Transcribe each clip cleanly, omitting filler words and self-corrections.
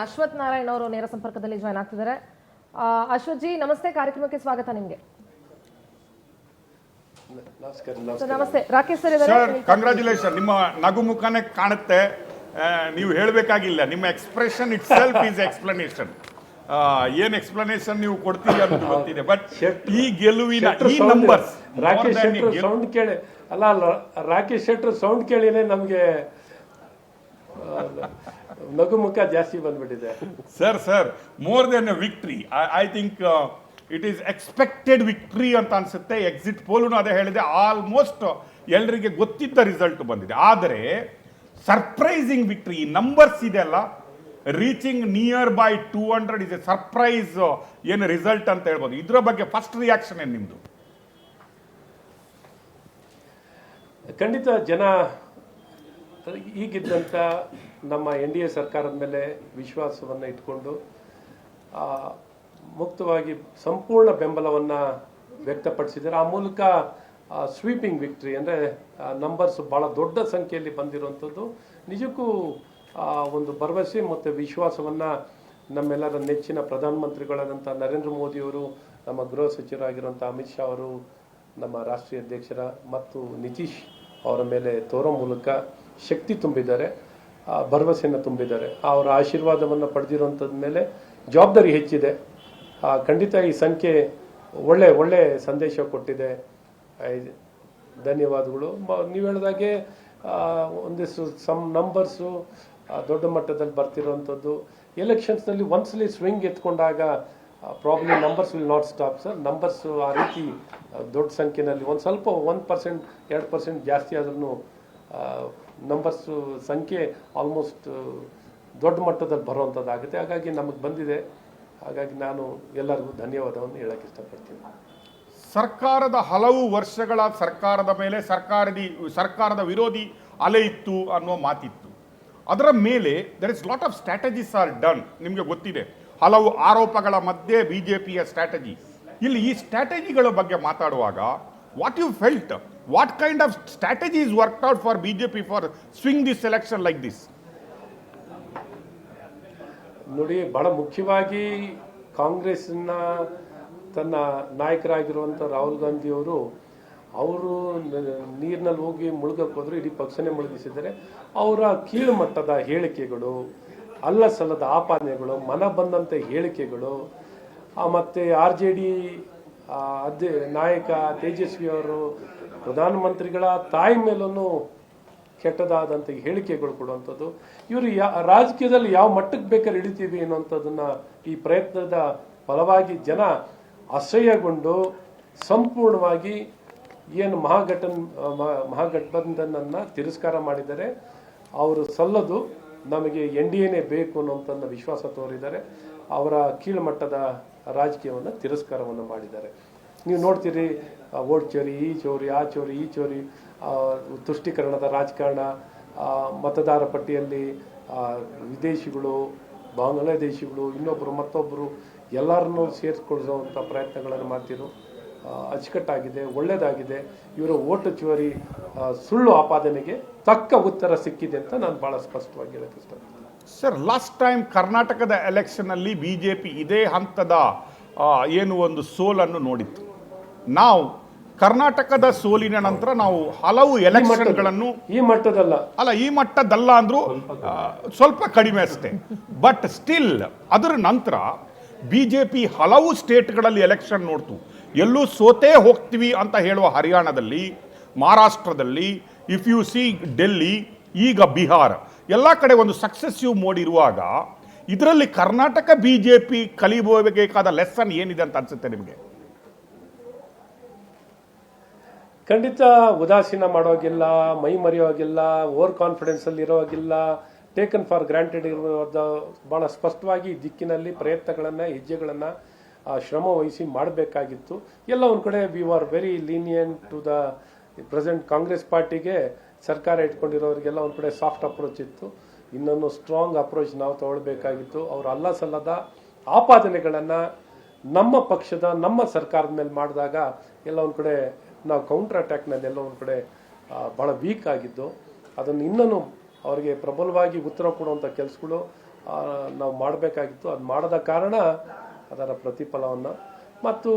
ಅಶ್ವಥ್ ನಾರಾಯಣ್ ಅವರು ನೇರ ಸಂಪರ್ಕದಲ್ಲಿ ಜಾಯ್ನ್ ಆಗ್ತಿದ್ದಾರೆ. ಅಶ್ವಥ್ ಜಿ ನಮಸ್ತೆ, ಕಾರ್ಯಕ್ರಮಕ್ಕೆ ಸ್ವಾಗತ ನಿಮಗೆ. ನಮಸ್ತೆ. ರಾಕೇಶ್ ಸರ್ ಇದ್ದಾರೆ. ಕಂಗ್ರಾಚುಲೇಷನ್, ನಿಮ್ಮ ನಗು ಮುಖನೇ ಕಾಣುತ್ತೆ, ನೀವು ಹೇಳಬೇಕಾಗಿಲ್ಲ, ನಿಮ್ಮ expression it self is explanation. ಏನ್ ಎಕ್ಸ್ಪ್ಲನೇಷನ್ ನೀವು ಕೊಡ್ತೀರಿ ಅನ್ನೋದು ಗೊತ್ತಿದೆ. ಬಟ್ ಈ ಗೆಲುವಿನ ಈ ನಂಬರ್ಸ್ ರಾಕೇಶ್ ಶೆಟ್ಟರ್ ಸೌಂಡ್ ಕೇಳಿ ಅಲ್ಲ ರಾಕೇಶ್ ಶೆಟ್ಟರ್ ಸೌಂಡ್ ಕೇಳಿನೇ ನಮ್ಗೆ ನಗು ಮುಖ ಜಾಸ್ತಿ ಬಂದ್ಬಿಟ್ಟಿದೆ. Sir more than A victory, I think it is expected victory ಅಂತ ಅನ್ಸುತ್ತೆ. ಎಕ್ಸಿಟ್ ಪೋಲ್ನು ಅದೇ ಹೇಳಿದೆ, ಆಲ್ಮೋಸ್ಟ್ ಎಲ್ಲರಿಗೆ ಗೊತ್ತಿದ್ದ ರಿಸಲ್ಟ್ ಬಂದಿದೆ. ಆದರೆ ಸರ್ಪ್ರೈಸಿಂಗ್ ವಿಕ್ಟ್ರಿ, ಈ ನಂಬರ್ಸ್ ಇದೆಲ್ಲ reaching near by 200 is A surprise ಏನು ರಿಸಲ್ಟ್ ಅಂತ ಹೇಳ್ಬೋದು. ಇದರ ಬಗ್ಗೆ ಫಸ್ಟ್ ರಿಯಾಕ್ಷನ್ ಏನು ನಿಮ್ದು? ಖಂಡಿತ ಜನ ಈಗಿದ್ದಂಥ ನಮ್ಮ NDA ಸರ್ಕಾರದ ಮೇಲೆ ವಿಶ್ವಾಸವನ್ನು ಇಟ್ಕೊಂಡು ಮುಕ್ತವಾಗಿ ಸಂಪೂರ್ಣ ಬೆಂಬಲವನ್ನು ವ್ಯಕ್ತಪಡಿಸಿದ್ದಾರೆ. ಆ ಮೂಲಕ ಸ್ವೀಪಿಂಗ್ ವಿಕ್ಟ್ರಿ ಅಂದರೆ ನಂಬರ್ಸ್ ಭಾಳ ದೊಡ್ಡ ಸಂಖ್ಯೆಯಲ್ಲಿ ಬಂದಿರುವಂಥದ್ದು ನಿಜಕ್ಕೂ ಒಂದು ಭರವಸೆ ಮತ್ತು ವಿಶ್ವಾಸವನ್ನು ನಮ್ಮೆಲ್ಲರ ನೆಚ್ಚಿನ ಪ್ರಧಾನಮಂತ್ರಿಗಳಾದಂಥ ನರೇಂದ್ರ ಮೋದಿಯವರು, ನಮ್ಮ ಗೃಹ ಸಚಿವರಾಗಿರುವಂಥ ಅಮಿತ್ ಶಾ ಅವರು, ನಮ್ಮ ರಾಷ್ಟ್ರೀಯ ಅಧ್ಯಕ್ಷರ ಮತ್ತು ನಿತೀಶ್ ಅವರ ಮೇಲೆ ತೋರೋ ಮೂಲಕ ಶಕ್ತಿ ತುಂಬಿದ್ದಾರೆ, ಭರವಸೆಯನ್ನು ತುಂಬಿದ್ದಾರೆ. ಅವರ ಆಶೀರ್ವಾದವನ್ನು ಪಡೆದಿರುವಂಥದ್ದು ಮೇಲೆ ಜವಾಬ್ದಾರಿ ಹೆಚ್ಚಿದೆ. ಖಂಡಿತ ಈ ಸಂಖ್ಯೆ ಒಳ್ಳೆ ಸಂದೇಶ ಕೊಟ್ಟಿದೆ. ಧನ್ಯವಾದಗಳು. ನೀವು ಹೇಳಿದಾಗೆ ಒಂದಿಷ್ಟು ನಂಬರ್ಸು ದೊಡ್ಡ ಮಟ್ಟದಲ್ಲಿ ಬರ್ತಿರೋವಂಥದ್ದು. ಎಲೆಕ್ಷನ್ಸ್ನಲ್ಲಿ ಒಂದ್ಸಲಿ ಸ್ವಿಂಗ್ ಎತ್ಕೊಂಡಾಗ problem numbers will not stop sir. Numbers ಆ ರೀತಿ ದೊಡ್ಡ ಸಂಖ್ಯೆಯಲ್ಲಿ ಒಂದು ಸ್ವಲ್ಪ 1% 2% ಜಾಸ್ತಿ ಆದ್ರೂ ನಂಬರ್ಸು ಸಂಖ್ಯೆ ಆಲ್ಮೋಸ್ಟ್ ದೊಡ್ಡ ಮಟ್ಟದಲ್ಲಿ ಬರುವಂಥದ್ದಾಗುತ್ತೆ. ಹಾಗಾಗಿ ನಮಗೆ ಬಂದಿದೆ. ಹಾಗಾಗಿ ನಾನು ಎಲ್ಲರಿಗೂ ಧನ್ಯವಾದವನ್ನು ಹೇಳಕ್ಕೆ ಇಷ್ಟಪಡ್ತೀನಿ. ಸರ್ಕಾರದ ಹಲವು ವರ್ಷಗಳ ಸರ್ಕಾರದ ಮೇಲೆ ಸರ್ಕಾರದ ವಿರೋಧಿ ಅಲೆ ಇತ್ತು ಅನ್ನೋ ಮಾತಿತ್ತು. ಅದರ ಮೇಲೆ there is lot of strategies are done. ನಿಮಗೆ ಗೊತ್ತಿದೆ, ಹಲವು ಆರೋಪಗಳ ಮಧ್ಯೆ ಬಿಜೆಪಿಯ ಸ್ಟ್ರಾಟಜಿ. ಇಲ್ಲಿ ಈ ಸ್ಟ್ರಾಟಜಿಗಳ ಬಗ್ಗೆ ಮಾತಾಡುವಾಗ what you felt, what kind of strategies worked out for BJP for swing this election like this? ನೋಡಿ, ಬಹಳ ಮುಖ್ಯವಾಗಿ ಕಾಂಗ್ರೆಸ್ನ ತನ್ನ ನಾಯಕರಾಗಿರುವಂಥ ರಾಹುಲ್ ಗಾಂಧಿಯವರು ನೀರಿನಲ್ಲಿ ಹೋಗಿ ಮುಳುಗಕ್ಕೆ ಹೋದ್ರು, ಇಡೀ ಪಕ್ಷನೇ ಮುಳುಗಿಸಿದ್ದಾರೆ. ಅವರ ಕೀಳು ಮಟ್ಟದ ಹೇಳಿಕೆಗಳು, ಅಲ್ಲ ಸಲ್ಲದ ಆಪಾದನೆಗಳು, ಮನ ಬಂದಂತೆ ಹೇಳಿಕೆಗಳು, ಮತ್ತು RJD ನಾಯಕ ತೇಜಸ್ವಿ ಅವರು ಪ್ರಧಾನಮಂತ್ರಿಗಳ ತಾಯಿ ಮೇಲೂ ಕೆಟ್ಟದಾದಂಥ ಹೇಳಿಕೆಗಳು ಕೊಡುವಂಥದ್ದು. ಇವರು ರಾಜಕೀಯದಲ್ಲಿ ಯಾವ ಮಟ್ಟಕ್ಕೆ ಬೇಕಾದ್ರೆ ಹಿಡಿತೀವಿ ಅನ್ನುವಂಥದ್ದನ್ನ ಈ ಪ್ರಯತ್ನದ ಫಲವಾಗಿ ಜನ ಅಸಹ್ಯಗೊಂಡು ಸಂಪೂರ್ಣವಾಗಿ ಏನು ಮಹಾಗಠಬಂಧನನ್ನು ತಿರಸ್ಕಾರ ಮಾಡಿದ್ದಾರೆ. ಅವರು ಸಲ್ಲದು, ನಮಗೆ NDAನೇ ಬೇಕು ಅನ್ನೋಂಥ ವಿಶ್ವಾಸ ತೋರಿದ್ದಾರೆ. ಅವರ ಕೀಳುಮಟ್ಟದ ರಾಜಕೀಯವನ್ನು ತಿರಸ್ಕಾರವನ್ನು ಮಾಡಿದ್ದಾರೆ. ನೀವು ನೋಡ್ತೀರಿ, ಓಟ್ ಚೋರಿ, ಈ ಚೋರಿ, ಆ ಚೋರಿ, ಈ ಚೋರಿ, ತುಷ್ಟೀಕರಣದ ರಾಜಕಾರಣ, ಮತದಾರ ಪಟ್ಟಿಯಲ್ಲಿ ವಿದೇಶಿಗಳು, ಬಾಂಗ್ಲಾದೇಶಿಗಳು, ಮತ್ತೊಬ್ಬರು ಎಲ್ಲರನ್ನೂ ಸೇರಿಸ್ಕೊಳ್ಳುವಂಥ ಪ್ರಯತ್ನಗಳನ್ನು ಮಾಡ್ತಿರೋ ಅಚ್ಚುಕಟ್ಟಾಗಿದೆ, ಒಳ್ಳೆಯದಾಗಿದೆ. ಇವರ ಓಟು ಚೋರಿ, ಸುಳ್ಳು ಆಪಾದನೆಗೆ ತಕ್ಕ ಉತ್ತರ ಸಿಕ್ಕಿದೆ ಅಂತ ನಾನು ಭಾಳ ಸ್ಪಷ್ಟವಾಗಿ ಹೇಳಕ್ಕೆ ಇಷ್ಟಪಡ್ತೀನಿ. ಸರ್, ಲಾಸ್ಟ್ ಟೈಮ್ ಕರ್ನಾಟಕದ ಎಲೆಕ್ಷನ್ ಅಲ್ಲಿ ಬಿಜೆಪಿ ಇದೇ ಹಂತದ ಏನು ಒಂದು ಸೋಲನ್ನು ನೋಡಿತ್ತು. ನಾವು ಕರ್ನಾಟಕದ ಸೋಲಿನ ನಂತರ ನಾವು ಹಲವು ಎಲೆಕ್ಷನ್ಗಳನ್ನು ಈ ಮಟ್ಟದಲ್ಲ ಅಂದ್ರೂ ಸ್ವಲ್ಪ ಕಡಿಮೆ ಅಷ್ಟೇ. ಬಟ್ ಸ್ಟಿಲ್ ಅದರ ನಂತರ ಬಿಜೆಪಿ ಹಲವು ಸ್ಟೇಟ್ಗಳಲ್ಲಿ ಎಲೆಕ್ಷನ್ ನೋಡ್ತು. ಎಲ್ಲೂ ಸೋತೇ ಹೋಗ್ತೀವಿ ಅಂತ ಹೇಳುವ ಹರಿಯಾಣದಲ್ಲಿ, ಮಹಾರಾಷ್ಟ್ರದಲ್ಲಿ, ಇಫ್ ಯು ಸಿ ಡೆಲ್ಲಿ, ಈಗ ಬಿಹಾರ, ಎಲ್ಲ ಕಡೆ ಒಂದು ಸಕ್ಸೆಸಿವ್ ಮೋಡ್ ಇರುವಾಗ ಇದರಲ್ಲಿ ಕರ್ನಾಟಕ ಬಿಜೆಪಿ ಕಲಿಯಬೇಕಾದ ಲೆಸನ್ ಏನಿದೆ ಅಂತ ಅನ್ಸುತ್ತೆ ನಿಮಗೆ? ಖಂಡಿತ ಉದಾಸೀನ ಮಾಡೋಗಿಲ್ಲ, ಮೈ ಮರೆಯೋಗಿಲ್ಲ, ಓವರ್ ಕಾನ್ಫಿಡೆನ್ಸ್ ಅಲ್ಲಿ ಇರೋಗಿಲ್ಲ, ಟೇಕನ್ ಫಾರ್ ಗ್ರಾಂಟೆಡ್ ಇರೋದ ಬಹಳ ಸ್ಪಷ್ಟವಾಗಿ ದಿಕ್ಕಿನಲ್ಲಿ ಪ್ರಯತ್ನಗಳನ್ನು, ಹೆಜ್ಜೆಗಳನ್ನು ಶ್ರಮ ವಹಿಸಿ ಮಾಡಬೇಕಾಗಿತ್ತು. ಎಲ್ಲ ಒಂದು ಕಡೆ we are very lenient to the present Congress ಪಾರ್ಟಿಗೆ. ಸರ್ಕಾರ ಇಟ್ಕೊಂಡಿರೋರಿಗೆಲ್ಲ ಒಂದು ಕಡೆ ಸಾಫ್ಟ್ ಅಪ್ರೋಚ್ ಇತ್ತು, ಇನ್ನೊಂದು ಸ್ಟ್ರಾಂಗ್ ಅಪ್ರೋಚ್ ನಾವು ತಗೊಳ್ಬೇಕಾಗಿತ್ತು. ಅವರು ಅಲ್ಲ ಸಲ್ಲದ ಆಪಾದನೆಗಳನ್ನು ನಮ್ಮ ಪಕ್ಷದ, ನಮ್ಮ ಸರ್ಕಾರದ ಮೇಲೆ ಮಾಡಿದಾಗ ಎಲ್ಲ ಒಂದು ಕಡೆ ನಾವು ಕೌಂಟರ್ ಅಟ್ಯಾಕ್ನಲ್ಲಿ ಎಲ್ಲ ಒಂದು ಕಡೆ ಭಾಳ ವೀಕ್ ಆಗಿದ್ದು. ಅದನ್ನು ಇನ್ನೂ ಅವರಿಗೆ ಪ್ರಬಲವಾಗಿ ಉತ್ತರ ಕೊಡುವಂಥ ಕೆಲಸಗಳು ನಾವು ಮಾಡಬೇಕಾಗಿತ್ತು. ಅದು ಮಾಡದ ಕಾರಣ ಅದರ ಪ್ರತಿಫಲವನ್ನು ಮತ್ತು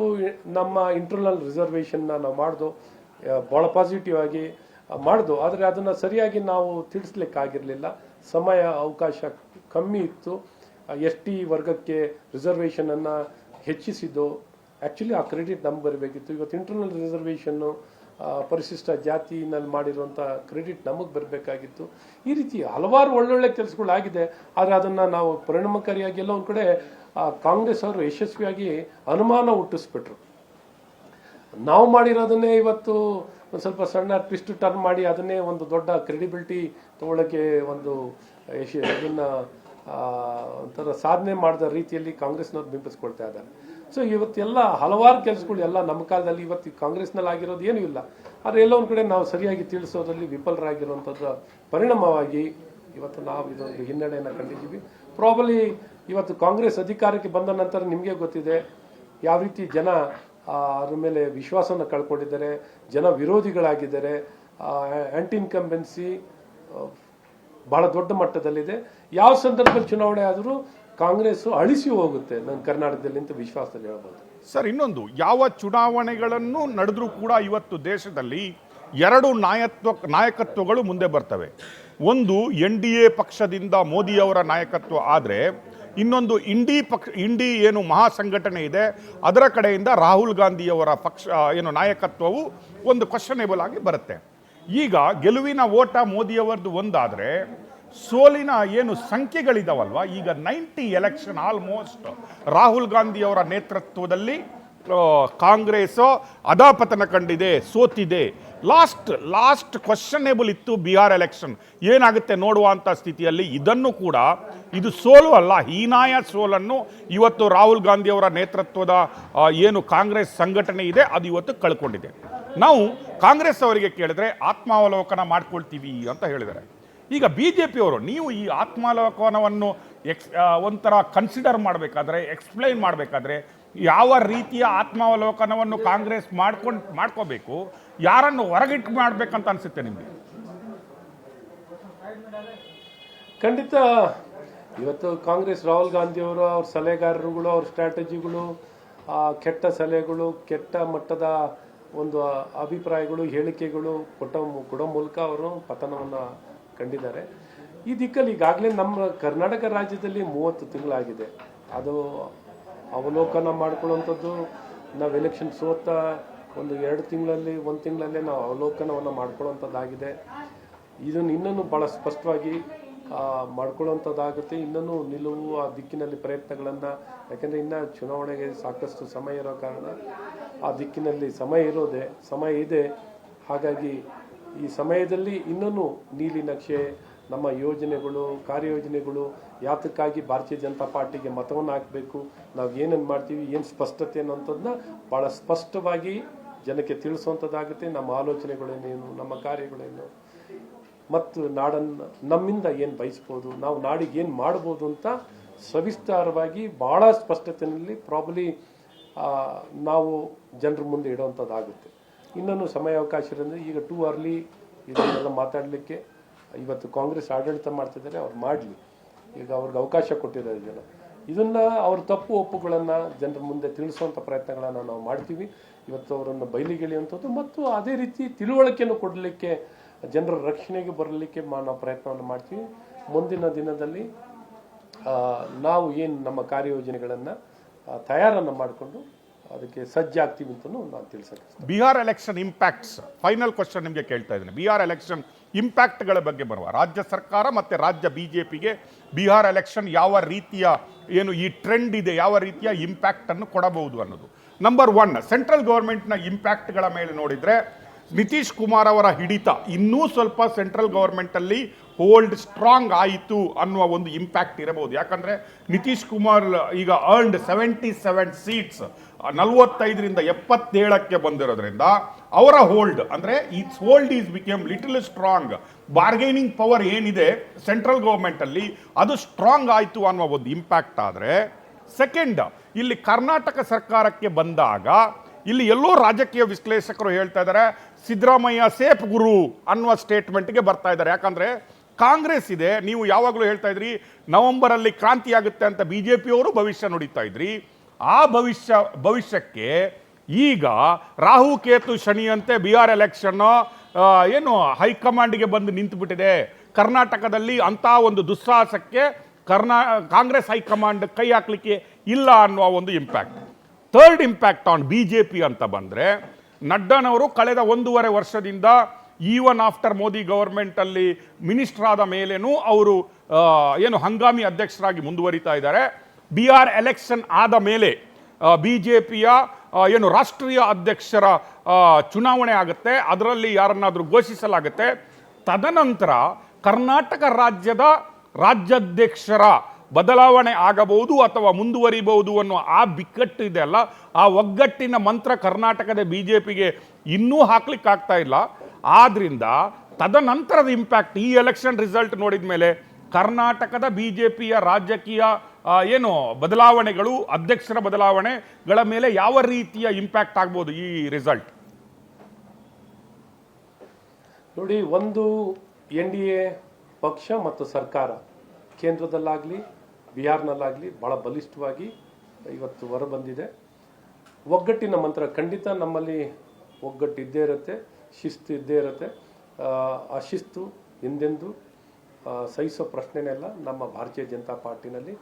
ನಮ್ಮ ಇಂಟರ್ನಲ್ ರಿಸರ್ವೇಷನ್ನ ನಾವು ಮಾಡ್ದು ಭಾಳ ಪಾಸಿಟಿವ್ ಆಗಿ ಮಾಡ್ದು. ಆದರೆ ಅದನ್ನು ಸರಿಯಾಗಿ ನಾವು ತಿಳಿಸ್ಲಿಕ್ಕಾಗಿರಲಿಲ್ಲ. ಸಮಯ ಅವಕಾಶ ಕಮ್ಮಿ ಇತ್ತು. ಎಸ್ ಟಿ ವರ್ಗಕ್ಕೆ ರಿಸರ್ವೇಷನನ್ನು ಹೆಚ್ಚಿಸಿದ್ದು ಆ್ಯಕ್ಚುಲಿ ಆ ಕ್ರೆಡಿಟ್ ನಮ್ಗೆ ಬರಬೇಕಿತ್ತು. ಇವತ್ತು ಇಂಟರ್ನಲ್ ರಿಸರ್ವೇಷನ್ನು ಪರಿಶಿಷ್ಟ ಜಾತಿನಲ್ಲಿ ಮಾಡಿರುವಂಥ ಕ್ರೆಡಿಟ್ ನಮಗೆ ಬರಬೇಕಾಗಿತ್ತು. ಈ ರೀತಿ ಹಲವಾರು ಒಳ್ಳೊಳ್ಳೆ ಕೆಲಸಗಳಾಗಿದೆ. ಆದರೆ ಅದನ್ನು ನಾವು ಪರಿಣಾಮಕಾರಿಯಾಗಿ ಎಲ್ಲ ಒಂದು ಕಡೆ ಕಾಂಗ್ರೆಸ್ ಅವರು ಯಶಸ್ವಿಯಾಗಿ ಅನುಮಾನ ಹುಟ್ಟಿಸ್ಬಿಟ್ರು. ನಾವು ಮಾಡಿರೋದನ್ನೇ ಇವತ್ತು ಒಂದು ಸ್ವಲ್ಪ ಸಣ್ಣ ಟ್ವಿಸ್ಟ್ ಟರ್ನ್ ಮಾಡಿ ಅದನ್ನೇ ಒಂದು ದೊಡ್ಡ ಕ್ರೆಡಿಬಿಲಿಟಿ ತಗೊಳ್ಳೋಕ್ಕೆ ಒಂದು ಅದನ್ನು ಒಂಥರ ಸಾಧನೆ ಮಾಡಿದ ರೀತಿಯಲ್ಲಿ ಕಾಂಗ್ರೆಸ್ನವ್ರು ಬಿಂಬಿಸ್ಕೊಳ್ತಾ ಇದ್ದಾರೆ. ಸೊ ಇವತ್ತೆಲ್ಲ ಹಲವಾರು ಕೆಲಸಗಳು ಎಲ್ಲ ನಮ್ಮ ಕಾಲದಲ್ಲಿ ಇವತ್ತು ಕಾಂಗ್ರೆಸ್ನಲ್ಲಿ ಆಗಿರೋದು ಏನೂ ಇಲ್ಲ. ಆದರೆ ಎಲ್ಲ ಒಂದು ಕಡೆ ನಾವು ಸರಿಯಾಗಿ ತಿಳಿಸೋದ್ರಲ್ಲಿ ವಿಫಲರಾಗಿರುವಂಥದ್ದು ಪರಿಣಾಮವಾಗಿ ಇವತ್ತು ನಾವು ಇದೊಂದು ಹಿನ್ನಡೆಯನ್ನು ಕಂಡಿದ್ದೀವಿ. ಪ್ರಾಬಲಿ ಇವತ್ತು ಕಾಂಗ್ರೆಸ್ ಅಧಿಕಾರಕ್ಕೆ ಬಂದ ನಂತರ ನಿಮಗೆ ಗೊತ್ತಿದೆ ಯಾವ ರೀತಿ ಜನ ಅದ್ರ ಮೇಲೆ ವಿಶ್ವಾಸವನ್ನು ಕಳ್ಕೊಂಡಿದ್ದಾರೆ, ಜನ ವಿರೋಧಿಗಳಾಗಿದ್ದಾರೆ. ಆ್ಯಂಟಿ ಇನ್ಕಂಬೆನ್ಸಿ ಬಹಳ ದೊಡ್ಡ ಮಟ್ಟದಲ್ಲಿದೆ. ಯಾವ ಸಂದರ್ಭದಲ್ಲಿ ಚುನಾವಣೆ ಆದರೂ ಕಾಂಗ್ರೆಸ್ ಅಳಿಸಿ ಹೋಗುತ್ತೆ ನನ್ನ ಕರ್ನಾಟಕದಲ್ಲಿ ಅಂತ ವಿಶ್ವಾಸದಲ್ಲಿ ಹೇಳ್ಬೋದು. ಸರ್, ಇನ್ನೊಂದು, ಯಾವ ಚುನಾವಣೆಗಳನ್ನು ನಡೆದ್ರೂ ಕೂಡ ಇವತ್ತು ದೇಶದಲ್ಲಿ ಎರಡು ನಾಯಕತ್ವಗಳು ಮುಂದೆ ಬರ್ತವೆ. ಒಂದು NDA ಪಕ್ಷದಿಂದ ಮೋದಿಯವರ ನಾಯಕತ್ವ ಆದರೆ ಇನ್ನೊಂದು ಇಂಡಿ ಏನು ಮಹಾಸಂಘಟನೆ ಇದೆ ಅದರ ಕಡೆಯಿಂದ ರಾಹುಲ್ ಗಾಂಧಿಯವರ ಪಕ್ಷ ಏನು ನಾಯಕತ್ವವು ಒಂದು ಕ್ವಶನೇಬಲ್ ಆಗಿ ಬರುತ್ತೆ. ಈಗ ಗೆಲುವಿನ ಓಟ ಮೋದಿಯವರದು ಒಂದಾದರೆ ಸೋಲಿನ ಏನು ಸಂಖ್ಯೆಗಳಿದಾವಲ್ವ, ಈಗ 90 ಎಲೆಕ್ಷನ್ ಆಲ್ಮೋಸ್ಟ್ ರಾಹುಲ್ ಗಾಂಧಿಯವರ ನೇತೃತ್ವದಲ್ಲಿ ಕಾಂಗ್ರೆಸ್ ಅಧಪತನ ಕಂಡಿದೆ, ಸೋತಿದೆ. ಲಾಸ್ಟ್ ಕ್ವಶನೇಬಲ್ ಇತ್ತು ಬಿಹಾರ್ ಎಲೆಕ್ಷನ್. ಏನಾಗುತ್ತೆ ನೋಡುವಂಥ ಸ್ಥಿತಿಯಲ್ಲಿ ಇದನ್ನು ಕೂಡ, ಇದು ಸೋಲು ಅಲ್ಲ, ಹೀನಾಯ ಸೋಲನ್ನು ಇವತ್ತು ರಾಹುಲ್ ಗಾಂಧಿಯವರ ನೇತೃತ್ವದ ಏನು ಕಾಂಗ್ರೆಸ್ ಸಂಘಟನೆ ಇದೆ ಅದು ಇವತ್ತು ಕಳ್ಕೊಂಡಿದೆ. ನಾವು ಕಾಂಗ್ರೆಸ್ ಅವರಿಗೆ ಕೇಳಿದ್ರೆ ಆತ್ಮಾವಲೋಕನ ಮಾಡ್ಕೊಳ್ತೀವಿ ಅಂತ ಹೇಳಿದ್ದಾರೆ. ಈಗ BJPಯವರು ನೀವು ಈ ಆತ್ಮಾವಲೋಕನವನ್ನು ಒಂಥರ ಕನ್ಸಿಡರ್ ಮಾಡಬೇಕಾದ್ರೆ, ಎಕ್ಸ್ಪ್ಲೈನ್ ಮಾಡಬೇಕಾದ್ರೆ ಯಾವ ರೀತಿಯ ಆತ್ಮಾವಲೋಕನವನ್ನು ಕಾಂಗ್ರೆಸ್ ಮಾಡ್ಕೋಬೇಕು, ಯಾರನ್ನು ಹೊರಗಿಟ್ಟು ಮಾಡಬೇಕಂತ ಅನಿಸುತ್ತೆ ನಿಮಗೆ? ಖಂಡಿತ ಇವತ್ತು ಕಾಂಗ್ರೆಸ್ ರಾಹುಲ್ ಗಾಂಧಿಯವರು ಅವ್ರ ಸಲಹೆಗಾರರುಗಳು, ಅವ್ರ ಸ್ಟ್ರಾಟಜಿಗಳು, ಕೆಟ್ಟ ಸಲಹೆಗಳು, ಕೆಟ್ಟ ಮಟ್ಟದ ಒಂದು ಅಭಿಪ್ರಾಯಗಳು, ಹೇಳಿಕೆಗಳು ಕೊಡೋ ಮೂಲಕ ಅವರು ಪತನವನ್ನು ಕಂಡಿದ್ದಾರೆ. ಈ ದಿಕ್ಕಲ್ಲಿ ಈಗಾಗಲೇ ನಮ್ಮ ಕರ್ನಾಟಕ ರಾಜ್ಯದಲ್ಲಿ 30 ತಿಂಗಳಾಗಿದೆ. ಅದು ಅವಲೋಕನ ಮಾಡ್ಕೊಳ್ಳುವಂಥದ್ದು ನಾವು ಎಲೆಕ್ಷನ್ ಸೋತ ಒಂದು 2 ತಿಂಗಳಲ್ಲಿ 1 ತಿಂಗಳಲ್ಲೇ ನಾವು ಅವಲೋಕನವನ್ನು ಮಾಡ್ಕೊಳ್ಳುವಂಥದ್ದಾಗಿದೆ. ಇದನ್ನು ಇನ್ನೂ ಭಾಳ ಸ್ಪಷ್ಟವಾಗಿ ಮಾಡ್ಕೊಳ್ಳುವಂಥದ್ದಾಗುತ್ತೆ. ಇನ್ನೂ ನಿಲುವು ಆ ದಿಕ್ಕಿನಲ್ಲಿ ಪ್ರಯತ್ನಗಳನ್ನು, ಯಾಕೆಂದರೆ ಇನ್ನು ಚುನಾವಣೆಗೆ ಸಾಕಷ್ಟು ಸಮಯ ಇರೋ ಕಾರಣ ಆ ದಿಕ್ಕಿನಲ್ಲಿ ಸಮಯ ಇದೆ. ಹಾಗಾಗಿ ಈ ಸಮಯದಲ್ಲಿ ಇನ್ನೂ ನೀಲಿ ನಕ್ಷೆ, ನಮ್ಮ ಯೋಜನೆಗಳು, ಕಾರ್ಯಯೋಜನೆಗಳು, ಯಾತಕ್ಕಾಗಿ ಭಾರತೀಯ ಜನತಾ ಪಾರ್ಟಿಗೆ ಮತವನ್ನು ಹಾಕಬೇಕು, ನಾವು ಏನನ್ನು ಮಾಡ್ತೀವಿ, ಏನು ಸ್ಪಷ್ಟತೆ ಅನ್ನೋಂಥದ್ದನ್ನ ಭಾಳ ಸ್ಪಷ್ಟವಾಗಿ ಜನಕ್ಕೆ ತಿಳಿಸುವಂಥದ್ದಾಗುತ್ತೆ. ನಮ್ಮ ಆಲೋಚನೆಗಳೇನೇನು, ನಮ್ಮ ಕಾರ್ಯಗಳೇನು, ಮತ್ತು ನಾಡನ್ನು ನಮ್ಮಿಂದ ಏನು ಬಯಸ್ಬೋದು, ನಾವು ನಾಡಿಗೆ ಏನು ಮಾಡ್ಬೋದು ಅಂತ ಸವಿಸ್ತಾರವಾಗಿ ಭಾಳ ಸ್ಪಷ್ಟತೆಯಲ್ಲಿ ಪ್ರಾಬಲಿ ನಾವು ಜನರ ಮುಂದೆ ಇಡುವಂಥದ್ದಾಗುತ್ತೆ. ಇನ್ನೂ ಸಮಯಾವಕಾಶ ಇರೋದ್ರೆ ಈಗ ಟೂ ಅರ್ಲಿ ಇದನ್ನೆಲ್ಲ ಮಾತಾಡಲಿಕ್ಕೆ ಇವತ್ತು ಕಾಂಗ್ರೆಸ್ ಆಡಳಿತ ಮಾಡ್ತಿದ್ದಾರೆ, ಅವ್ರು ಮಾಡಲಿ. ಈಗ ಅವ್ರಿಗೆ ಅವಕಾಶ ಕೊಟ್ಟಿದ್ದಾರೆ ಜನ. ಇದನ್ನು ಅವ್ರ ತಪ್ಪು ಒಪ್ಪುಗಳನ್ನು ಜನರ ಮುಂದೆ ತಿಳಿಸುವಂಥ ಪ್ರಯತ್ನಗಳನ್ನು ನಾವು ಮಾಡ್ತೀವಿ. ಇವತ್ತು ಅವರನ್ನು ಬಯಲಿಗೆಳೆಯುವಂಥದ್ದು ಮತ್ತು ಅದೇ ರೀತಿ ತಿಳುವಳಿಕೆಯನ್ನು ಕೊಡಲಿಕ್ಕೆ, ಜನರ ರಕ್ಷಣೆಗೆ ಬರಲಿಕ್ಕೆ ನಾವು ಪ್ರಯತ್ನವನ್ನು ಮಾಡ್ತೀವಿ. ಮುಂದಿನ ದಿನದಲ್ಲಿ ನಾವು ಏನು ನಮ್ಮ ಕಾರ್ಯಯೋಜನೆಗಳನ್ನು ತಯಾರನ್ನು ಮಾಡಿಕೊಂಡು ಅದಕ್ಕೆ ಸಜ್ಜಾಗ್ತೀವಿ ಅಂತ ನಾನು ತಿಳಿಸಕ್ಕೆ. Bihar election impacts, final question ನಿಮಗೆ ಕೇಳ್ತಾ ಇದ್ದೀನಿ. ಬಿಹಾರ್ ಎಲೆಕ್ಷನ್ ಇಂಪ್ಯಾಕ್ಟ್ಗಳ ಬಗ್ಗೆ ಬರುವ ರಾಜ್ಯ ಸರ್ಕಾರ ಮತ್ತು ರಾಜ್ಯ BJPಗೆ ಬಿಹಾರ್ ಎಲೆಕ್ಷನ್ ಯಾವ ರೀತಿಯ ಏನು ಈ ಟ್ರೆಂಡ್ ಇದೆ, ಯಾವ ರೀತಿಯ ಇಂಪ್ಯಾಕ್ಟನ್ನು ಕೊಡಬಹುದು ಅನ್ನೋದು. ನಂಬರ್ 1, ಸೆಂಟ್ರಲ್ ಗೌರ್ಮೆಂಟ್ನ ಇಂಪ್ಯಾಕ್ಟ್ಗಳ ಮೇಲೆ ನೋಡಿದರೆ ನಿತೀಶ್ ಕುಮಾರ್ ಅವರ ಹಿಡಿತ ಇನ್ನೂ ಸ್ವಲ್ಪ ಸೆಂಟ್ರಲ್ ಗೌರ್ಮೆಂಟಲ್ಲಿ ಹೋಲ್ಡ್ ಸ್ಟ್ರಾಂಗ್ ಆಯಿತು ಅನ್ನುವ ಒಂದು ಇಂಪ್ಯಾಕ್ಟ್ ಇರಬಹುದು. ಯಾಕಂದರೆ ನಿತೀಶ್ ಕುಮಾರ್ ಈಗ ಅರ್ನ್ಡ್ 77 ಸೀಟ್ಸ್, 45ರಿಂದ 77ಕ್ಕೆ ಬಂದಿರೋದ್ರಿಂದ ಅವರ ಹೋಲ್ಡ್ ಅಂದರೆ its hold is became little strong. Bargaining power ಏನಿದೆ ಸೆಂಟ್ರಲ್ ಗೌರ್ಮೆಂಟಲ್ಲಿ ಅದು ಸ್ಟ್ರಾಂಗ್ ಆಯಿತು ಅನ್ನುವ ಒಂದು ಇಂಪ್ಯಾಕ್ಟ್. ಆದರೆ ಸೆಕೆಂಡ್, ಇಲ್ಲಿ ಕರ್ನಾಟಕ ಸರ್ಕಾರಕ್ಕೆ ಬಂದಾಗ ಇಲ್ಲಿ ಎಲ್ಲೋ ರಾಜಕೀಯ ವಿಶ್ಲೇಷಕರು ಹೇಳ್ತಾ ಇದ್ದಾರೆ ಸಿದ್ದರಾಮಯ್ಯ ಸೇಫ್ ಗುರು ಅನ್ನುವ ಸ್ಟೇಟ್ಮೆಂಟ್ಗೆ ಬರ್ತಾ ಇದ್ದಾರೆ. ಯಾಕಂದರೆ ಕಾಂಗ್ರೆಸ್ ಇದೆ, ನೀವು ಯಾವಾಗಲೂ ಹೇಳ್ತಾ ಇದ್ರಿ ನವೆಂಬರಲ್ಲಿ ಕ್ರಾಂತಿ ಆಗುತ್ತೆ ಅಂತ ಬಿಜೆಪಿಯವರು ಭವಿಷ್ಯ ನುಡಿತಾ ಇದ್ರಿ. ಆ ಭವಿಷ್ಯಕ್ಕೆ ಈಗ ರಾಹು ಕೇತು ಶನಿಯಂತೆ ಬಿಹಾರ್ ಎಲೆಕ್ಷನ್ ಏನು ಹೈಕಮಾಂಡ್ಗೆ ಬಂದು ನಿಂತುಬಿಟ್ಟಿದೆ. ಕರ್ನಾಟಕದಲ್ಲಿ ಅಂತ ಒಂದು ದುಸ್ಸಾಹಸಕ್ಕೆ ಕಾಂಗ್ರೆಸ್ ಹೈಕಮಾಂಡ್ ಕೈ ಹಾಕ್ಲಿಕ್ಕೆ ಇಲ್ಲ ಅನ್ನುವ ಒಂದು impact. Third impact on BJP ಅಂತ ಬಂದ್ರೆ, ನಡ್ಡಾನವರು ಕಳೆದ 1.5 ವರ್ಷದಿಂದ ಈವನ್ ಆಫ್ಟರ್ ಮೋದಿ ಗವರ್ಮೆಂಟ್ ಅಲ್ಲಿ ಮಿನಿಸ್ಟರ್ ಆದ ಮೇಲೇನೂ ಅವರು ಏನು ಹಂಗಾಮಿ ಅಧ್ಯಕ್ಷರಾಗಿ ಮುಂದುವರಿತಾ ಇದ್ದಾರೆ. ಬಿಹಾರ್ ಎಲೆಕ್ಷನ್ ಆದ ಮೇಲೆ ಬಿಜೆಪಿಯ ಏನು ರಾಷ್ಟ್ರೀಯ ಅಧ್ಯಕ್ಷರ ಚುನಾವಣೆ ಆಗುತ್ತೆ, ಅದರಲ್ಲಿ ಯಾರನ್ನಾದರೂ ಘೋಷಿಸಲಾಗುತ್ತೆ. ತದನಂತರ ಕರ್ನಾಟಕ ರಾಜ್ಯದ ರಾಜ್ಯಾಧ್ಯಕ್ಷರ ಬದಲಾವಣೆ ಆಗಬಹುದು ಅಥವಾ ಮುಂದುವರಿಬಹುದು ಅನ್ನೋ ಆ ಬಿಕ್ಕಟ್ಟು ಇದೆ ಅಲ್ಲ, ಆ ಒಗ್ಗಟ್ಟಿನ ಮಂತ್ರ ಕರ್ನಾಟಕದ ಬಿಜೆಪಿಗೆ ಇನ್ನೂ ಹಾಕ್ಲಿಕ್ಕೆ ಆಗ್ತಾ ಇಲ್ಲ. ಆದ್ರಿಂದ ತದನಂತರದ ಇಂಪ್ಯಾಕ್ಟ್ ಈ ಎಲೆಕ್ಷನ್ ರಿಸಲ್ಟ್ ನೋಡಿದ ಮೇಲೆ ಕರ್ನಾಟಕದ ಬಿಜೆಪಿಯ ರಾಜಕೀಯ ಏನು ಬದಲಾವಣೆಗಳು, ಅಧ್ಯಕ್ಷರ ಬದಲಾವಣೆಗಳ ಮೇಲೆ ಯಾವ ರೀತಿಯ ಇಂಪ್ಯಾಕ್ಟ್ ಆಗ್ಬೋದು ಈ ರಿಸಲ್ಟ್? ನೋಡಿ, ಒಂದು NDA ಪಕ್ಷ ಮತ್ತು ಸರ್ಕಾರ ಕೇಂದ್ರದಲ್ಲಾಗಲಿ ಬಿಹಾರ್ನಲ್ಲಾಗಲಿ ಬಹಳ ಬಲಿಷ್ಠವಾಗಿ ಇವತ್ತು ಹೊರಬಂದಿದೆ. ಒಗ್ಗಟ್ಟಿನ ಮಂತ್ರ ಖಂಡಿತ ನಮ್ಮಲ್ಲಿ ಒಗ್ಗಟ್ಟು ಇದ್ದೇ ಇರುತ್ತೆ, ಶಿಸ್ತು ಇದ್ದೇ ಇರುತ್ತೆ. ಆ ಶಿಸ್ತು ಹಿಂದೆಂದು ಸಹಿಸೋ ಪ್ರಶ್ನೆನೇ ಇಲ್ಲ. ನಮ್ಮ ಭಾರತೀಯ ಜನತಾ ಪಾರ್ಟಿನಲ್ಲಿ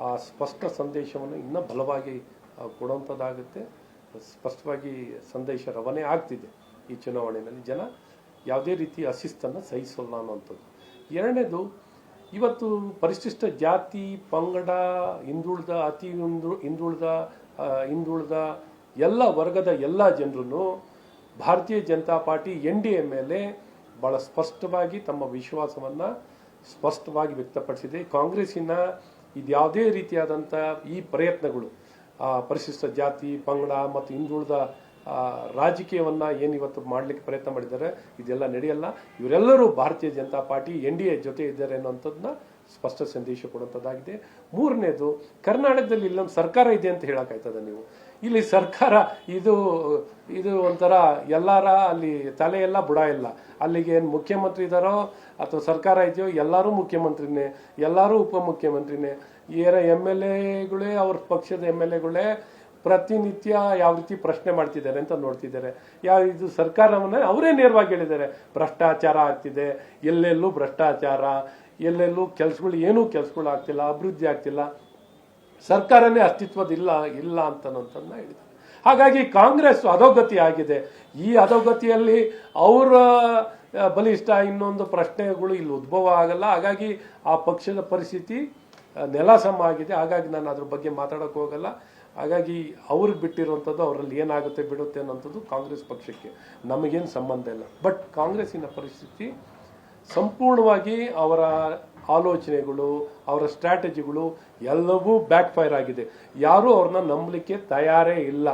ಆ ಸ್ಪಷ್ಟ ಸಂದೇಶವನ್ನು ಇನ್ನೂ ಬಲವಾಗಿ ಕೊಡುವಂಥದ್ದಾಗುತ್ತೆ. ಸ್ಪಷ್ಟವಾಗಿ ಸಂದೇಶ ರವಾನೆ ಆಗ್ತಿದೆ. ಈ ಚುನಾವಣೆಯಲ್ಲಿ ಜನ ಯಾವುದೇ ರೀತಿ ಅಶಿಸ್ತನ್ನು ಸಹಿಸೋಲ್ಲ ಅನ್ನುವಂಥದ್ದು. ಎರಡನೇದು, ಇವತ್ತು ಪರಿಶಿಷ್ಟ ಜಾತಿ, ಪಂಗಡ, ಹಿಂದುಳಿದ, ಅತಿ ಹಿಂದುಳಿದ ಎಲ್ಲ ವರ್ಗದ ಎಲ್ಲ ಜನರು ಭಾರತೀಯ ಜನತಾ ಪಾರ್ಟಿ NDA ಮೇಲೆ ಬಹಳ ಸ್ಪಷ್ಟವಾಗಿ ತಮ್ಮ ವಿಶ್ವಾಸವನ್ನು ಸ್ಪಷ್ಟವಾಗಿ ವ್ಯಕ್ತಪಡಿಸಿದೆ. ಕಾಂಗ್ರೆಸ್ಸಿನ ಇದ್ಯಾವುದೇ ರೀತಿಯಾದಂಥ ಈ ಪ್ರಯತ್ನಗಳು ಪರಿಶಿಷ್ಟ ಜಾತಿ, ಪಂಗಡ ಮತ್ತು ಹಿಂದುಳಿದ ರಾಜಕೀಯವನ್ನು ಏನಿವತ್ತು ಮಾಡಲಿಕ್ಕೆ ಪ್ರಯತ್ನ ಮಾಡಿದ್ದಾರೆ, ಇದೆಲ್ಲ ನಡೆಯಲ್ಲ. ಇವರೆಲ್ಲರೂ ಭಾರತೀಯ ಜನತಾ ಪಾರ್ಟಿ NDA ಜೊತೆ ಇದ್ದಾರೆ ಅನ್ನೋಂಥದ್ದನ್ನ ಸ್ಪಷ್ಟ ಸಂದೇಶ ಕೊಡುವಂಥದ್ದಾಗಿದೆ. ಮೂರನೇದು, ಕರ್ನಾಟಕದಲ್ಲಿ ಇಲ್ಲೊಂದು ಸರ್ಕಾರ ಇದೆ ಅಂತ ಹೇಳಕ್ಕಾಯ್ತದ ನೀವು? ಇಲ್ಲಿ ಸರ್ಕಾರ ಇದು ಒಂಥರ ಎಲ್ಲರ ಅಲ್ಲಿ ತಲೆ ಎಲ್ಲ ಬುಡ ಇಲ್ಲ. ಅಲ್ಲಿಗೆ ಏನು ಮುಖ್ಯಮಂತ್ರಿ ಇದ್ದಾರೋ ಅಥವಾ ಸರ್ಕಾರ ಇದೆಯೋ ಎಲ್ಲರೂ ಮುಖ್ಯಮಂತ್ರಿನೇ, ಎಲ್ಲರೂ ಉಪಮುಖ್ಯಮಂತ್ರಿನೇ. MLAಗಳೇ, ಅವ್ರ ಪಕ್ಷದ MLAಗಳೇ ಪ್ರತಿನಿತ್ಯ ಯಾವ ರೀತಿ ಪ್ರಶ್ನೆ ಮಾಡ್ತಿದ್ದಾರೆ ಅಂತ ನೋಡ್ತಿದ್ದಾರೆ. ಇದು ಸರ್ಕಾರವನ್ನ ಅವರೇ ನೇರವಾಗಿ ಹೇಳಿದ್ದಾರೆ, ಭ್ರಷ್ಟಾಚಾರ ಆಗ್ತಿದೆ, ಎಲ್ಲೆಲ್ಲೂ ಭ್ರಷ್ಟಾಚಾರ, ಎಲ್ಲೆಲ್ಲೂ ಏನೂ ಕೆಲಸಗಳು ಆಗ್ತಿಲ್ಲ, ಅಭಿವೃದ್ಧಿ ಆಗ್ತಿಲ್ಲ, ಸರ್ಕಾರನೇ ಅಸ್ತಿತ್ವದಿಲ್ಲ ಅಂತನ್ನೋದನ್ನ ಹೇಳಿದ್ದಾರೆ. ಹಾಗಾಗಿ ಕಾಂಗ್ರೆಸ್ ಅಧೋಗತಿ ಆಗಿದೆ. ಈ ಅಧೋಗತಿಯಲ್ಲಿ ಅವರ ಬಲಿಷ್ಠ ಇನ್ನೊಂದು ಪ್ರಶ್ನೆಗಳು ಇಲ್ಲಿ ಉದ್ಭವ ಆಗಲ್ಲ. ಹಾಗಾಗಿ ಆ ಪಕ್ಷದ ಪರಿಸ್ಥಿತಿ ನೆಲಸಮ ಆಗಿದೆ. ಹಾಗಾಗಿ ನಾನು ಅದ್ರ ಬಗ್ಗೆ ಮಾತಾಡೋಕೆ ಹೋಗಲ್ಲ. ಹಾಗಾಗಿ ಅವ್ರಿಗೆ ಬಿಟ್ಟಿರುವಂಥದ್ದು, ಅವರಲ್ಲಿ ಏನಾಗುತ್ತೆ ಬಿಡುತ್ತೆ ಅನ್ನೋಂಥದ್ದು ಕಾಂಗ್ರೆಸ್ ಪಕ್ಷಕ್ಕೆ ನಮಗೇನು ಸಂಬಂಧ ಇಲ್ಲ. ಬಟ್ ಕಾಂಗ್ರೆಸ್ಸಿನ ಪರಿಸ್ಥಿತಿ ಸಂಪೂರ್ಣವಾಗಿ ಅವರ ಆಲೋಚನೆಗಳು, ಅವರ ಸ್ಟ್ರಾಟಜಿಗಳು ಎಲ್ಲವೂ ಬ್ಯಾಕ್ ಫೈರ್ ಆಗಿದೆ. ಯಾರೂ ಅವ್ರನ್ನ ನಂಬಲಿಕ್ಕೆ ತಯಾರೇ ಇಲ್ಲ.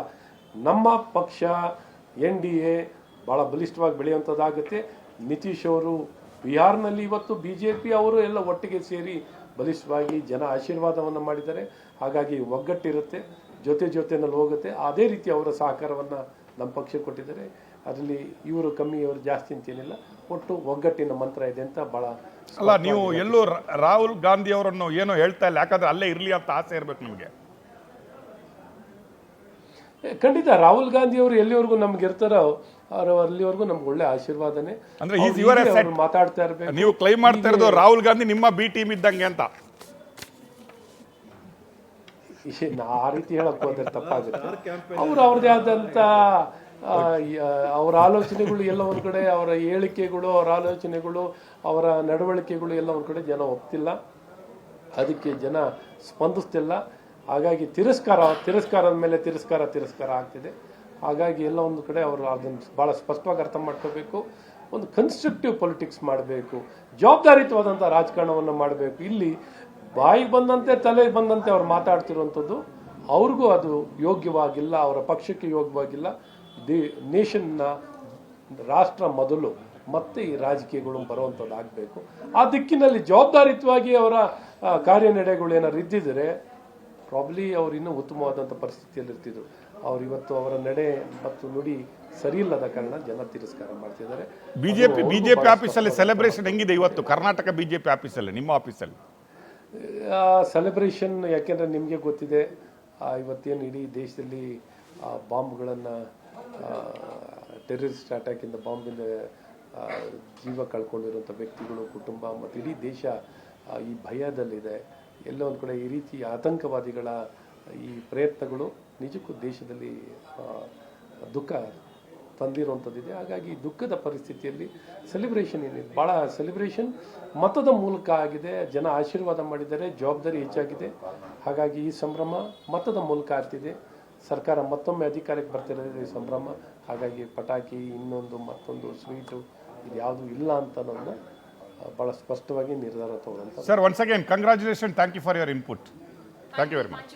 ನಮ್ಮ ಪಕ್ಷ NDA ಬಹಳ ಬಲಿಷ್ಠವಾಗಿ ಬೆಳೆಯುವಂಥದ್ದಾಗುತ್ತೆ. ನಿತೀಶ್ ಅವರು ಬಿಹಾರ್ನಲ್ಲಿ ಇವತ್ತು BJP ಅವರು ಎಲ್ಲ ಒಟ್ಟಿಗೆ ಸೇರಿ ಬಲಿಷ್ಠವಾಗಿ ಜನ ಆಶೀರ್ವಾದವನ್ನು ಮಾಡಿದ್ದಾರೆ. ಹಾಗಾಗಿ ಒಗ್ಗಟ್ಟಿರುತ್ತೆ, ಜೊತೆನಲ್ಲಿ ಹೋಗುತ್ತೆ. ಅದೇ ರೀತಿ ಅವರ ಸಹಕಾರವನ್ನು ನಮ್ಮ ಪಕ್ಷಕ್ಕೆ ಕೊಟ್ಟಿದ್ದಾರೆ. ಅದರಲ್ಲಿ ಇವರು ಕಮ್ಮಿ, ಇವರು ಜಾಸ್ತಿ ಅಂತೇನಿಲ್ಲ. ಒಟ್ಟು ಒಗ್ಗಟ್ಟಿನ ಮಂತ್ರ ಇದೆ ಅಂತ ಬಹಳ ಅಲ್ಲ. ನೀವು ಎಲ್ಲೂ ರಾಹುಲ್ ಗಾಂಧಿ ಅವರನ್ನು ಏನೋ ಹೇಳ್ತಾ ಇಲ್ಲ, ಯಾಕಂದ್ರೆ ಅಲ್ಲೇ ಇರ್ಲಿ ಅಂತ ಆಸೆ ಇರ್ಬೇಕು ನಿಮಗೆ. ಖಂಡಿತ ರಾಹುಲ್ ಗಾಂಧಿ ಅವರು ಎಲ್ಲಿವರೆಗೂ ನಮ್ಗೆ ಇರ್ತಾರೋ ಅಲ್ಲಿವರೆಗೂ ನಮ್ಗೆ ಒಳ್ಳೆ ಆಶೀರ್ವಾದನೇ. ಅಂದ್ರೆ ಮಾತಾಡ್ತಾ ಇರ್ಬೇಕು. ನೀವು ಕ್ಲೈಮ್ ಮಾಡ್ತಾ ಇರೋದು ರಾಹುಲ್ ಗಾಂಧಿ ನಿಮ್ಮ B ಟೀಮ್ ಇದ್ದಂಗೆ ಅಂತ. ಆ ರೀತಿ ಹೇಳಕ್ ಹೋದ್ರೆ ತಪ್ಪಾಗುತ್ತೆ. ಅವ್ರದೇ ಆದಂತ ಅವರ ಆಲೋಚನೆಗಳು ಎಲ್ಲ ಒಂದ್ ಕಡೆ, ಅವರ ಹೇಳಿಕೆಗಳು, ಅವರ ಆಲೋಚನೆಗಳು, ಅವರ ನಡವಳಿಕೆಗಳು ಎಲ್ಲ ಒಂದ್ ಕಡೆ ಜನ ಒಪ್ತಿಲ್ಲ. ಅದಕ್ಕೆ ಜನ ಸ್ಪಂದಿಸ್ತಿಲ್ಲ. ಹಾಗಾಗಿ ತಿರಸ್ಕಾರದ ಮೇಲೆ ತಿರಸ್ಕಾರ ಆಗ್ತಿದೆ. ಹಾಗಾಗಿ ಎಲ್ಲ ಒಂದು ಕಡೆ ಅವರು ಅದನ್ನು ಬಹಳ ಸ್ಪಷ್ಟವಾಗಿ ಅರ್ಥ ಮಾಡ್ಕೋಬೇಕು. ಒಂದು ಕನ್ಸ್ಟ್ರಕ್ಟಿವ್ ಪೊಲಿಟಿಕ್ಸ್ ಮಾಡಬೇಕು, ಜವಾಬ್ದಾರಿಯುತವಾದಂಥ ರಾಜಕಾರಣವನ್ನು ಮಾಡಬೇಕು. ಇಲ್ಲಿ ಬಾಯಿಗೆ ಬಂದಂತೆ ತಲೆಗೆ ಬಂದಂತೆ ಅವ್ರು ಮಾತಾಡ್ತಿರುವಂಥದ್ದು ಅವ್ರಿಗೂ ಅದು ಯೋಗ್ಯವಾಗಿಲ್ಲ, ಅವರ ಪಕ್ಷಕ್ಕೆ ಯೋಗ್ಯವಾಗಿಲ್ಲ. ನೇಷನ್ನ ರಾಷ್ಟ್ರ ಮೊದಲು, ಮತ್ತೆ ಈ ರಾಜಕೀಯಗಳು ಬರುವಂಥದ್ದು ಆಗಬೇಕು. ಆ ದಿಕ್ಕಿನಲ್ಲಿ ಜವಾಬ್ದಾರಿಯುತವಾಗಿ ಅವರ ಕಾರ್ಯನಡೆಗಳು ಏನಾದ್ರು ಇದ್ದಿದ್ರೆ ಪ್ರಾಬ್ಲಿ ಅವ್ರು ಇನ್ನೂ ಉತ್ತಮವಾದಂಥ ಪರಿಸ್ಥಿತಿಯಲ್ಲಿ ಇರ್ತಿದ್ರು. ಅವ್ರು ಇವತ್ತು ಅವರ ನಡೆ ಮತ್ತು ನುಡಿ ಸರಿ ಇಲ್ಲದ ಕಾರಣ ಜನ ತಿರಸ್ಕಾರ ಮಾಡ್ತಿದ್ದಾರೆ. ಬಿಜೆಪಿ ಆಫೀಸಲ್ಲಿ ಸೆಲೆಬ್ರೇಷನ್ ಹೆಂಗಿದೆ ಇವತ್ತು ಕರ್ನಾಟಕ ಬಿಜೆಪಿ ಆಫೀಸಲ್ಲಿ, ನಿಮ್ಮ ಆಫೀಸಲ್ಲಿ? ಸೆಲೆಬ್ರೇಷನ್ ಯಾಕೆಂದರೆ ನಿಮಗೆ ಗೊತ್ತಿದೆ, ಇವತ್ತೇನು ಇಡೀ ದೇಶದಲ್ಲಿ ಬಾಂಬ್ಗಳನ್ನು, ಟೆರರಿಸ್ಟ್ ಅಟ್ಯಾಕಿಂದ ಬಾಂಬಿಂದ ಜೀವ ಕಳ್ಕೊಂಡಿರುವಂಥ ವ್ಯಕ್ತಿಗಳು, ಕುಟುಂಬ ಮತ್ತು ಇಡೀ ದೇಶ ಈ ಭಯದಲ್ಲಿದೆ. ಎಲ್ಲ ಒಂದು ಕಡೆ ಈ ರೀತಿ ಆತಂಕವಾದಿಗಳ ಈ ಪ್ರಯತ್ನಗಳು ನಿಜಕ್ಕೂ ದೇಶದಲ್ಲಿ ದುಃಖ ತಂದಿರುವಂಥದ್ದಿದೆ. ಹಾಗಾಗಿ ದುಃಖದ ಪರಿಸ್ಥಿತಿಯಲ್ಲಿ ಸೆಲೆಬ್ರೇಷನ್ ಏನಿದೆ, ಭಾಳ ಸೆಲೆಬ್ರೇಷನ್ ಮತದ ಮೂಲಕ ಆಗಿದೆ. ಜನ ಆಶೀರ್ವಾದ ಮಾಡಿದ್ದಾರೆ, ಜವಾಬ್ದಾರಿ ಹೆಚ್ಚಾಗಿದೆ. ಹಾಗಾಗಿ ಈ ಸಂಭ್ರಮ ಮತದ ಮೂಲಕ ಆಗ್ತಿದೆ. ಸರ್ಕಾರ ಮತ್ತೊಮ್ಮೆ ಅಧಿಕಾರಕ್ಕೆ ಬರ್ತಿರೋದು ಈ ಸಂಭ್ರಮ. ಹಾಗಾಗಿ ಪಟಾಕಿ, ಇನ್ನೊಂದು ಮತ್ತೊಂದು ಸ್ವೀಟು ಇದು ಯಾವುದೂ ಇಲ್ಲ ಅಂತ ಅನ್ನೋದನ್ನ ಭಾಳ ಸ್ಪಷ್ಟವಾಗಿ ನಿರ್ಧಾರ ತಗೊಳ್ಳೋಂಥ. Sir, once again congratulation, thank you for your input. Thank you very much.